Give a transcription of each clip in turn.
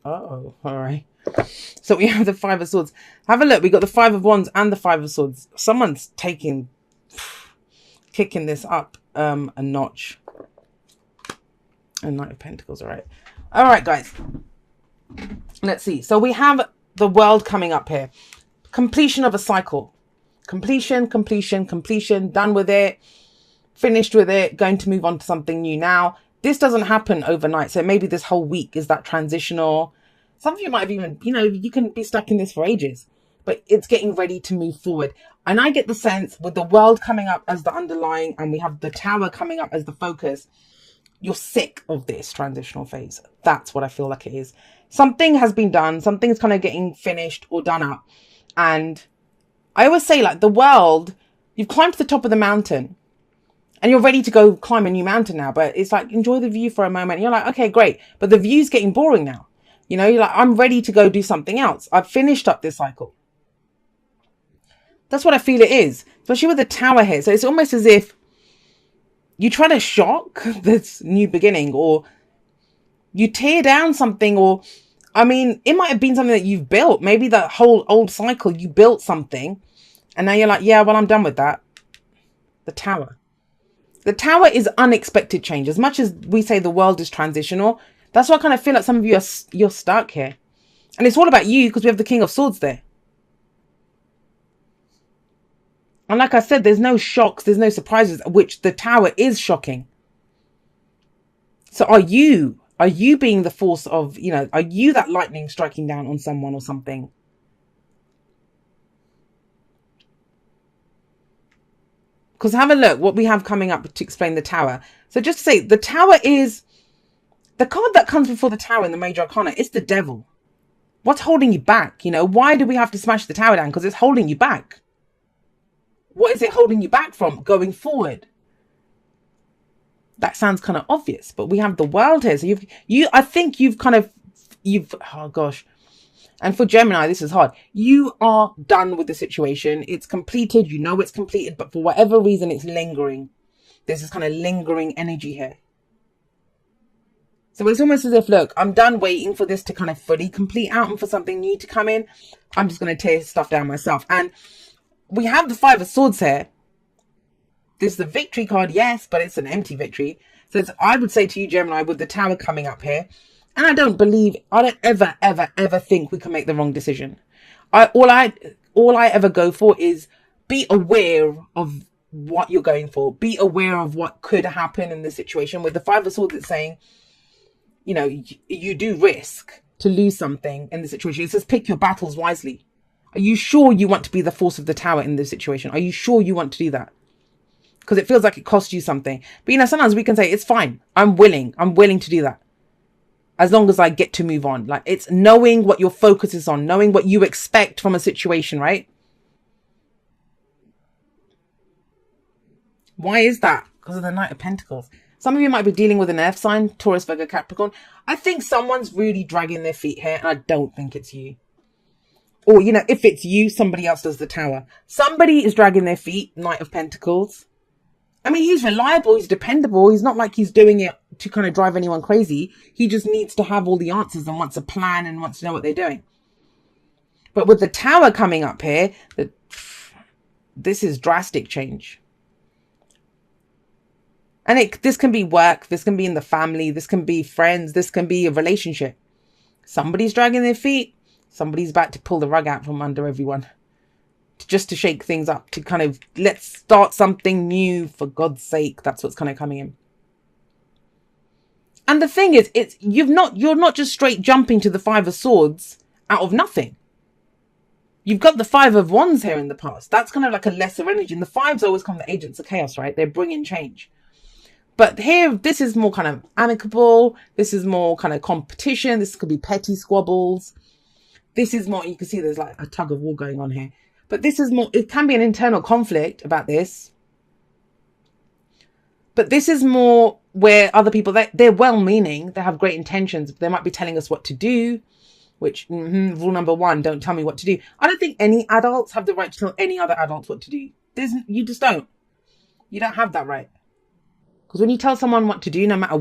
Oh, all right. So we have the Five of Swords. Have a look. We got the Five of Wands and the Five of Swords. Someone's kicking this up a notch. And Knight of Pentacles. All right, guys. Let's see. So we have the World coming up here. Completion of a cycle. Completion. Done with it. Finished with it. Going to move on to something new now. This doesn't happen overnight. So maybe this whole week is that transitional. Some of you might have even, you can be stuck in this for ages. But it's getting ready to move forward. And I get the sense with the World coming up as the underlying and we have the Tower coming up as the focus, you're sick of this transitional phase. That's what I feel like it is. Something has been done. Something's kind of getting finished or done up. And I always say, like, the World, you've climbed to the top of the mountain and you're ready to go climb a new mountain now. But it's like, enjoy the view for a moment. And you're like, okay, great. But the view's getting boring now. You're like, I'm ready to go do something else. I've finished up this cycle. That's what I feel it is, especially with the Tower here. So it's almost as if you try to shock this new beginning, or you tear down something, or, it might have been something that you've built. Maybe that whole old cycle, you built something and now you're like, yeah, well, I'm done with that. The Tower. The Tower is unexpected change. As much as we say the world is transitional, that's why I kind of feel like some of you you're stuck here. And it's all about you because we have the King of Swords there. And like I said, there's no shocks, there's no surprises, which the Tower is shocking. So are you being the force of, are you that lightning striking down on someone or something? Because have a look what we have coming up to explain the Tower. So just to say, the Tower is the card that comes before the Tower in the Major Arcana. It's the Devil. What's holding you back? Why do we have to smash the Tower down? Because it's holding you back. What is it holding you back from going forward? That sounds kind of obvious, but we have the World here. So I think you've oh gosh. And for Gemini, this is hard. You are done with the situation. It's completed. It's completed, but for whatever reason, it's lingering. There's this kind of lingering energy here. So it's almost as if, look, I'm done waiting for this to kind of fully complete out and for something new to come in. I'm just going to tear stuff down myself. And we have the Five of Swords here. This is the victory card, yes, but it's an empty victory. So I would say to you, Gemini, with the Tower coming up here, and I don't ever think we can make the wrong decision. All I ever go for is be aware of what you're going for. Be aware of what could happen in the situation. With the Five of Swords, it's saying, you do risk to lose something in the situation. It says pick your battles wisely. Are you sure you want to be the force of the Tower in this situation? Are you sure you want to do that? Because it feels like it costs you something. But sometimes we can say, it's fine. I'm willing to do that. As long as I get to move on. Like, it's knowing what your focus is on, knowing what you expect from a situation, right? Why is that? Because of the Knight of Pentacles. Some of you might be dealing with an earth sign, Taurus, Virgo, Capricorn. I think someone's really dragging their feet here, and I don't think it's you. Or, if it's you, somebody else does the Tower. Somebody is dragging their feet, Knight of Pentacles. He's reliable, he's dependable. He's not like he's doing it to kind of drive anyone crazy. He just needs to have all the answers and wants a plan and wants to know what they're doing. But with the Tower coming up here, this is drastic change. And this can be work, this can be in the family, this can be friends, this can be a relationship. Somebody's dragging their feet. Somebody's about to pull the rug out from under everyone. Just to shake things up, to kind of, let's start something new, for God's sake. That's what's kind of coming in. And the thing is, you're not just straight jumping to the Five of Swords out of nothing. You've got the Five of Wands here in the past. That's kind of like a lesser energy. And the fives always come the agents of chaos, right? They're bringing change. But here, this is more kind of amicable. This is more kind of competition. This could be petty squabbles. This is more, you can see there's like a tug of war going on here. But this is more, it can be an internal conflict about this. But this is more where other people, they're well-meaning, they have great intentions. They might be telling us what to do, which, rule number one, don't tell me what to do. I don't think any adults have the right to tell any other adults what to do. You just don't. You don't have that right. Because when you tell someone what to do, no matter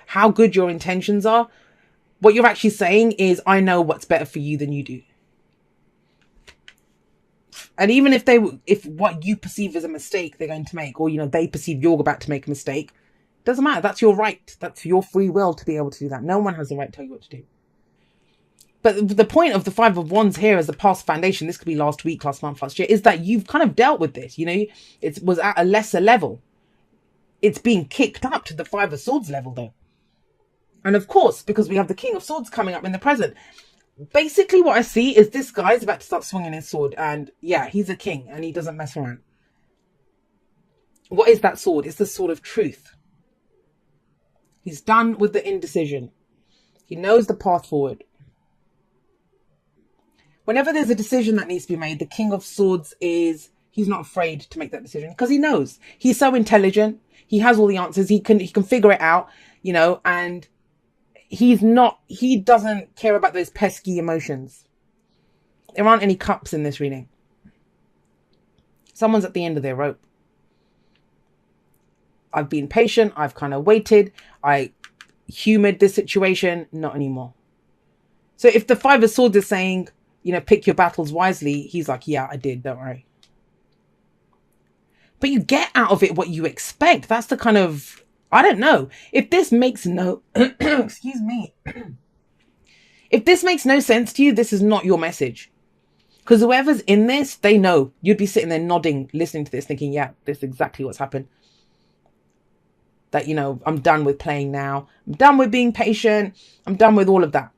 how good your intentions are, What you're actually saying is, I know what's better for you than you do. And even if what you perceive as a mistake they're going to make, or, you know, they perceive you're about to make a mistake, doesn't matter. That's your right. That's your free will to be able to do that. No one has the right to tell you what to do. But the point of the Five of Wands here as the past foundation, this could be last week, last month, last year, is that you've kind of dealt with this. You know, it was at a lesser level. It's being kicked up to the Five of Swords level, though. And of course, because we have the King of Swords coming up in the present, basically what I see is this guy's about to start swinging his sword. And yeah, he's a king and he doesn't mess around. What is that sword? It's the sword of truth. He's done with the indecision. He knows the path forward. Whenever there's a decision that needs to be made, the King of Swords he's not afraid to make that decision because he knows. He's so intelligent. He has all the answers. He can figure it out, you know, and he doesn't care about those pesky emotions. There aren't any cups in this reading. Someone's at the end of their rope. I've been patient. I've kind of waited. I humored this situation. Not anymore. So if the Five of Swords is saying, you know, pick your battles wisely, he's like, yeah, I did. Don't worry. But you get out of it what you expect. That's the kind of, I don't know. If this makes no, excuse me. If this makes no sense to you, this is not your message. Because whoever's in this, they know. You'd be sitting there nodding, listening to this, thinking, yeah, this is exactly what's happened. That, you know, I'm done with playing now. I'm done with being patient. I'm done with all of that.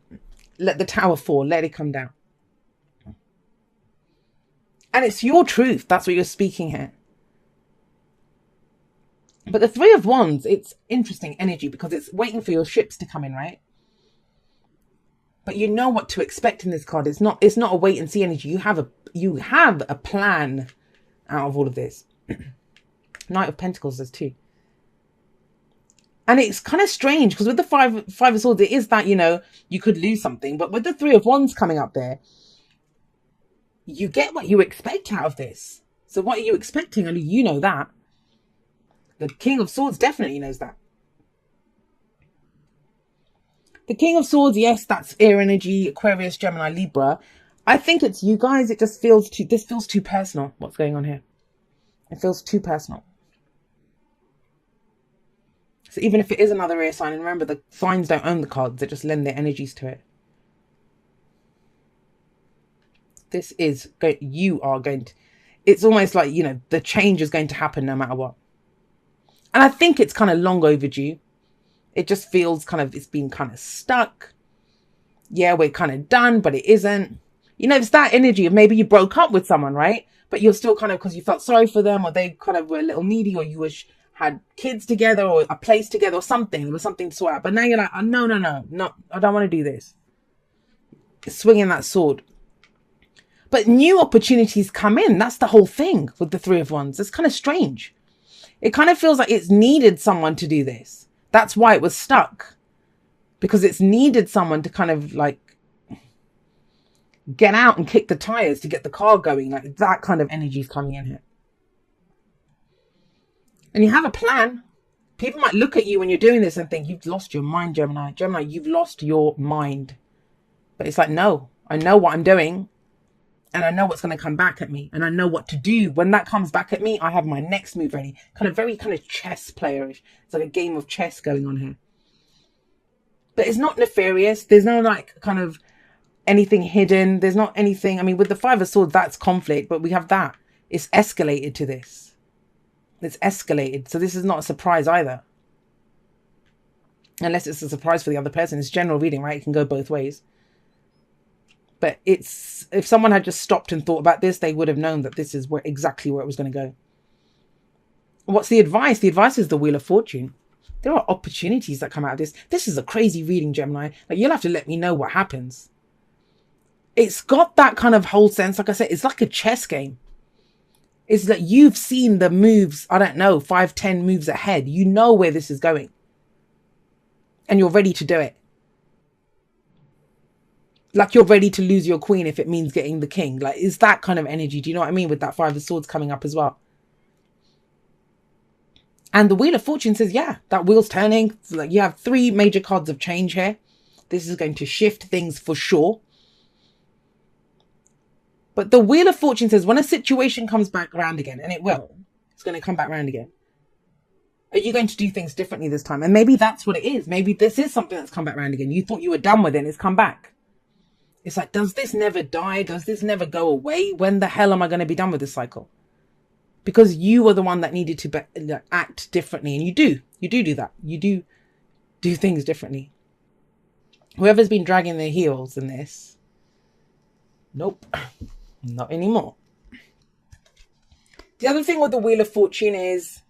Let the tower fall. Let it come down. And it's your truth. That's what you're speaking here. But the Three of Wands, it's interesting energy because it's waiting for your ships to come in, right? But you know what to expect in this card. It's not a wait and see energy. You have a plan out of all of this. Knight of Pentacles, there's two. And it's kind of strange because with the five of Swords, it is that, you know, you could lose something. But with the Three of Wands coming up there, you get what you expect out of this. So what are you expecting? Only you know that. The King of Swords definitely knows that. The King of Swords, yes, that's air energy, Aquarius, Gemini, Libra. I think it's you guys. It just feels this feels too personal. What's going on here? It feels too personal. So even if it is another air sign, and remember the signs don't own the cards, they just lend their energies to it. This is, you are going to, it's almost like, you know, the change is going to happen no matter what. And I think it's kind of long overdue. It just feels kind of, it's been kind of stuck. Yeah, we're kind of done, but it isn't. You know, it's that energy of maybe you broke up with someone, right? But you're still kind of, because you felt sorry for them, or they kind of were a little needy, or you had kids together, or a place together, or something. There was something to sort out. But now you're like, oh, no, I don't want to do this. Swinging that sword. But new opportunities come in. That's the whole thing with the Three of Wands. It's kind of strange. It kind of feels like it's needed someone to do this. That's why it was stuck. Because it's needed someone to kind of like get out and kick the tires to get the car going. Like that kind of energy is coming in here. And you have a plan. People might look at you when you're doing this and think, you've lost your mind, Gemini. Gemini, you've lost your mind. But it's like, no, I know what I'm doing. And I know what's going to come back at me. And I know what to do. When that comes back at me, I have my next move ready. Very chess playerish. It's like a game of chess going on here. But it's not nefarious. There's no like kind of anything hidden. There's not anything. I mean, with the Five of Swords, that's conflict. But we have that. It's escalated to this. It's escalated. So this is not a surprise either. Unless it's a surprise for the other person. It's general reading, right? It can go both ways. But it's, if someone had just stopped and thought about this, they would have known that this is exactly where it was going to go. What's the advice? The advice is the Wheel of Fortune. There are opportunities that come out of this. This is a crazy reading, Gemini. Like, you'll have to let me know what happens. It's got that kind of whole sense. Like I said, it's like a chess game. It's like you've seen the moves, I don't know, 5, 10 moves ahead. You know where this is going. And you're ready to do it. Like you're ready to lose your queen if it means getting the king. Like, is that kind of energy? Do you know what I mean? With that Five of Swords coming up as well. And the Wheel of Fortune says, yeah, that wheel's turning. So like you have 3 major cards of change here. This is going to shift things for sure. But the Wheel of Fortune says when a situation comes back around again, and it will, it's going to come back around again. Are you going to do things differently this time? And maybe that's what it is. Maybe this is something that's come back around again. You thought you were done with it and it's come back. It's like, does this never die? Does this never go away? When the hell am I going to be done with this cycle? Because you were the one that needed to act differently. And you do that. You do things differently. Whoever's been dragging their heels in this, nope, not anymore. The other thing with the Wheel of Fortune is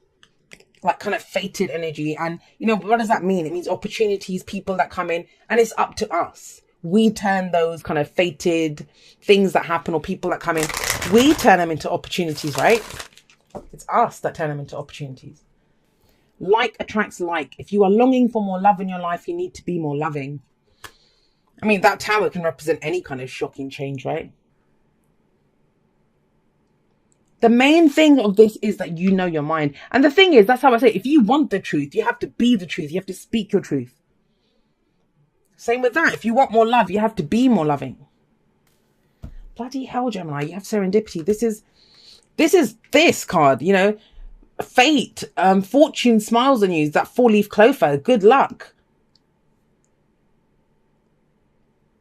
like kind of fated energy. And, you know, what does that mean? It means opportunities, people that come in, and it's up to us. We turn those kind of fated things that happen or people that come in, we turn them into opportunities, right? It's us that turn them into opportunities. Like attracts like. If you are longing for more love in your life, you need to be more loving. I mean, that tower can represent any kind of shocking change, right? The main thing of this is that you know your mind. And the thing is, that's how I say, if you want the truth, you have to be the truth. You have to speak your truth. Same with that. If you want more love, you have to be more loving. Bloody hell, Gemini, you have serendipity. This is this card, you know, fate, fortune smiles on you, that 4-leaf clover, good luck.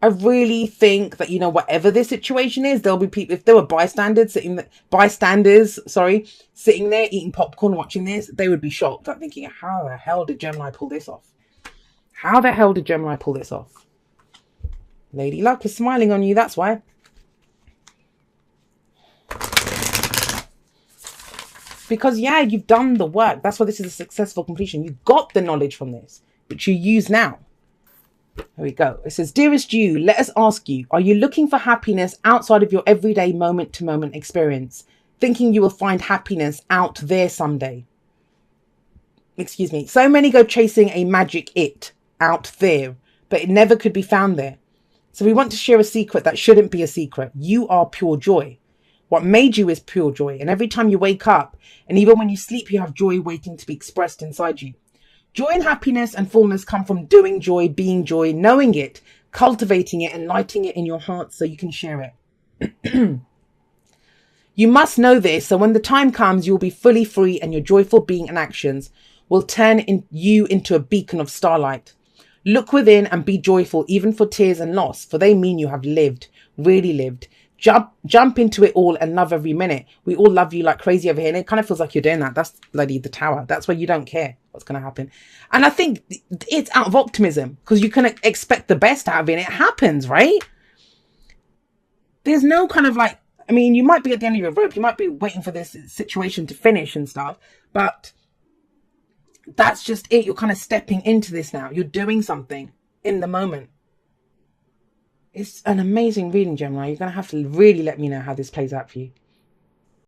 I really think that, you know, whatever this situation is, there'll be people, if there were bystanders sitting there eating popcorn watching this, they would be shocked. I'm thinking, how the hell did Gemini pull this off? How the hell did Gemini pull this off? Lady Luck is smiling on you, that's why. Because, yeah, you've done the work. That's why this is a successful completion. You got the knowledge from this, which you use now. Here we go. It says, dearest you, let us ask you, are you looking for happiness outside of your everyday moment-to-moment experience, thinking you will find happiness out there someday? Excuse me. So many go chasing a magic it out there, but it never could be found there. So we want to share a secret that shouldn't be a secret. You are pure joy. What made you is pure joy. And every time you wake up, and even when you sleep, you have joy waiting to be expressed inside you. Joy and happiness and fullness come from doing joy, being joy, knowing it, cultivating it, and lighting it in your heart so you can share it. You must know this, so when the time comes, you'll be fully free, and your joyful being and actions will turn you into a beacon of starlight. Look within and be joyful, even for tears and loss, for they mean you have lived, really lived. Jump into it all and love every minute. We all love you like crazy over here. And it kind of feels like you're doing that. That's bloody the tower. That's where you don't care what's going to happen. And I think it's out of optimism because you can expect the best out of it. It happens, right? There's no kind of like, I mean, you might be at the end of your rope. You might be waiting for this situation to finish and stuff. But that's just it. You're kind of stepping into this now. You're doing something in the moment. It's an amazing reading, Gemini. You're going to have to really let me know how this plays out for you.